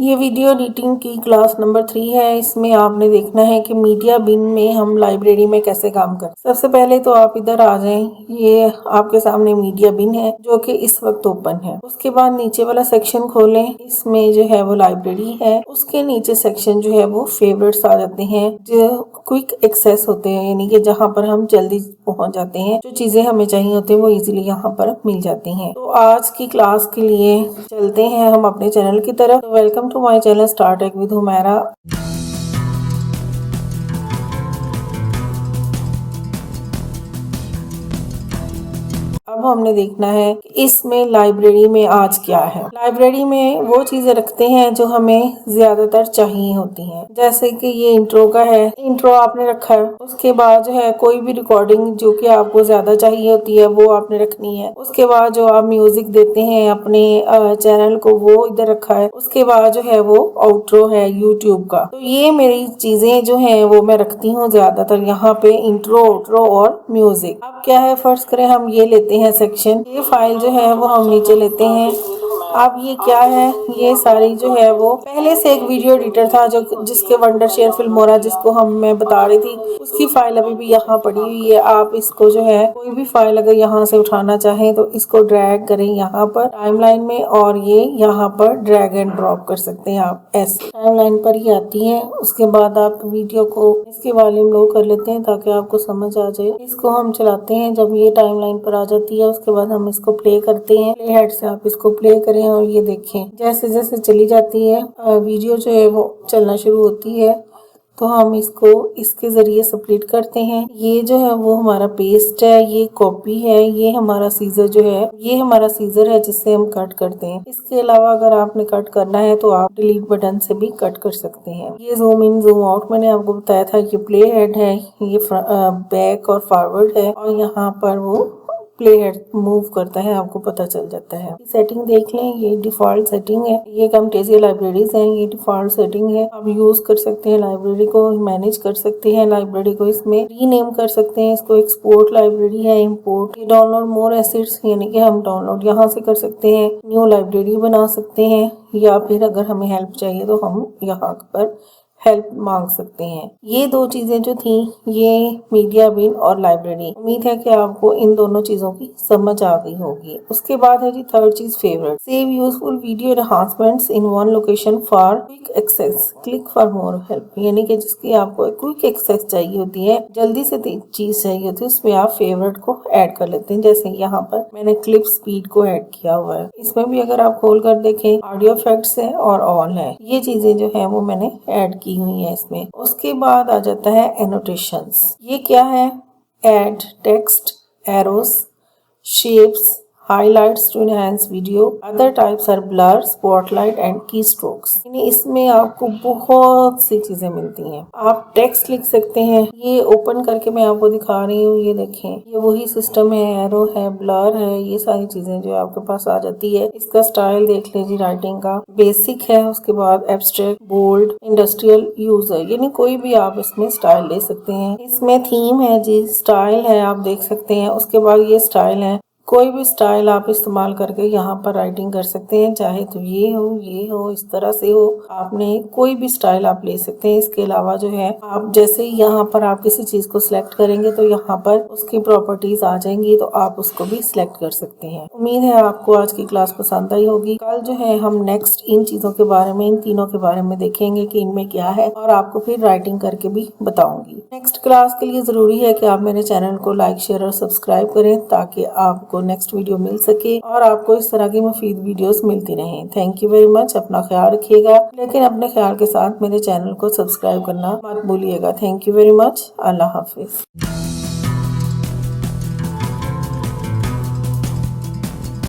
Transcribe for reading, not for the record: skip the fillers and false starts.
ये video editing की class number 3 है। इसमें आपने देखना है कि मीडिया बिन में हम लाइब्रेरी में कैसे काम करें। सबसे पहले तो आप इधर आ जाएं। ये आपके सामने मीडिया बिन है जो कि इस वक्त ओपन है। उसके बाद नीचे वाला सेक्शन खोलें। इसमें जो है वो लाइब्रेरी है। उसके नीचे सेक्शन जो है वो फेवरेट्स आ जाते हैं जो क्विक एक्सेस होते हैं, यानी कि जहाँ पर हम जल्दी पहुँच जाते हैं। जो चीजें हमें चाहिए होती है वो इजीली यहाँ पर मिल जाती हैं। तो आज की क्लास के लिए चलते हैं हम अपने चैनल की तरफ। Welcome to my channel start tech with Humaira. अब हमने देखना है कि इसमें लाइब्रेरी में आज क्या है। लाइब्रेरी में वो चीजें रखते हैं जो हमें ज्यादातर चाहिए होती हैं, जैसे कि ये इंट्रो का है, इंट्रो आपने रखा है। उसके बाद जो है कोई भी रिकॉर्डिंग जो कि आपको ज्यादा चाहिए होती है वो आपने रखनी है। उसके बाद जो आप म्यूजिक देते हैं अपने चैनल को वो इधर रखा है। उसके बाद जो है वो आउट्रो है यूट्यूब का। तो ये मेरी चीजें जो है वो मैं रखती हूँ ज्यादातर यहाँ पे, इंट्रो, आउट्रो और म्यूजिक। अब क्या है, फर्स्ट करें हम ये लेते हैं सेक्शन। ये फाइल जो है वो हम नीचे लेते हैं। अब ये क्या है, ये सारी जो है वो पहले से एक वीडियो एडिटर था जो जिसके वंडर शेयर फिल्मोरा जिसको मैं बता रही थी, उसकी फाइल अभी भी यहाँ पड़ी हुई है। आप इसको जो है कोई भी फाइल अगर यहाँ से उठाना चाहें तो इसको ड्रैग करें यहाँ पर टाइमलाइन में, और ये यहाँ पर ड्रैग एंड ड्रॉप कर सकते हैं आप। ऐसे टाइमलाइन पर ही आती है। उसके बाद आप वीडियो को इसके वॉल्यूम लो कर लेते हैं ताकि आपको समझ आ जाए। इसको हम चलाते हैं। जब ये टाइमलाइन पर आ जाती है उसके बाद हम इसको प्ले करते हैं। प्ले हेड से आप इसको प्ले करें और ये देखें जैसे जैसे चली जाती है वीडियो जो है वो चलना शुरू होती है। तो हम इसको इसके जरिए स्प्लिट करते हैं। ये जो है वो हमारा पेस्ट है, ये कॉपी है, ये हमारा सीजर जो है ये हमारा सीजर है जिससे हम कट करते हैं। इसके अलावा अगर आपने कट करना है तो आप डिलीट बटन से भी कट कर सकते हैं। ये जूम इन जूम आउट मैंने आपको बताया था। ये प्ले हेड है, ये बैक और फॉरवर्ड है, और यहाँ पर वो प्ले हेड मूव करता है, आपको पता चल जाता है। सेटिंग देख लें, ये डिफॉल्ट सेटिंग है। ये Camtasia लाइब्रेरीज हैं, ये डिफॉल्ट सेटिंग है। आप यूज कर सकते हैं, लाइब्रेरी को मैनेज कर सकते हैं, लाइब्रेरी को इसमें रीनेम कर सकते हैं। इसको एक्सपोर्ट लाइब्रेरी है, इंपोर्ट, ये डाउनलोड मोर एसेट्स, यानी कि हम डाउनलोड यहाँ से कर सकते हैं, न्यू लाइब्रेरी बना सकते हैं, या फिर अगर हमें हेल्प चाहिए तो हम यहाँ पर हेल्प मांग सकते हैं। ये दो चीजें जो थी, ये मीडिया बिन और लाइब्रेरी। उम्मीद है कि आपको इन दोनों चीजों की समझ आ गई होगी। उसके बाद है जी थर्ड चीज, favourite. Save useful video enhancements in one location for quick access, click for more help, यानी कि जिसकी आपको क्विक एक्सेस चाहिए होती है, जल्दी से चीज चाहिए होती है, उसमें आप फेवरेट को ऐड कर लेते हैं। जैसे यहाँ पर मैंने क्लिप स्पीड को ऐड किया हुआ है। इसमें भी अगर आप खोल कर देखें ऑडियो इफेक्ट्स है और ऑल है। ये चीजें जो है वो मैंने ऐड की हुई है इसमें। उसके बाद आ जाता है एनोटेशंस। ये क्या है, add text, arrows, shapes, highlights to enhance video, other types are blur, spotlight and keystrokes। इसमें आपको बहुत सी चीजें मिलती हैं। आप टेक्स्ट लिख सकते हैं। ये ओपन करके मैं आपको दिखा रही हूँ, ये देखें, ये वही सिस्टम है, एरो है, ब्लर है, ये सारी चीजें जो आपके पास आ जाती है। इसका स्टाइल देख लीजिए, राइटिंग का बेसिक है, उसके बाद एब्स्ट्रैक्ट, बोल्ड, इंडस्ट्रियल, यूजर, यानी कोई भी आप इसमें स्टाइल ले सकते हैं। इसमें थीम है जी, स्टाइल है, आप देख सकते हैं। उसके बाद ये स्टाइल है, कोई भी स्टाइल आप इस्तेमाल करके यहाँ पर राइटिंग कर सकते हैं, चाहे तो ये हो, इस तरह से हो, आपने कोई भी स्टाइल आप ले सकते हैं। इसके अलावा जो है आप जैसे ही यहाँ पर आप किसी चीज को सिलेक्ट करेंगे तो यहाँ पर उसकी प्रॉपर्टीज आ जाएंगी, तो आप उसको भी सिलेक्ट कर सकते हैं। उम्मीद है आपको आज की क्लास पसंद आई होगी। कल जो है हम नेक्स्ट इन चीजों के बारे में, इन तीनों के बारे में देखेंगे कि इनमें क्या है, और आपको फिर राइटिंग करके भी बताऊंगी। नेक्स्ट क्लास के लिए जरूरी है कि आप मेरे चैनल को लाइक, शेयर और सब्सक्राइब करें ताकि आपको नेक्स्ट वीडियो मिल सके और आपको इस तरह की मुफीद वीडियोस मिलती रहें। Thank you very much. अपना ख्याल रखिएगा, लेकिन अपने ख्याल के साथ मेरे चैनल को सब्सक्राइब करना मत भूलिएगा। Thank you very much. Allah Hafiz.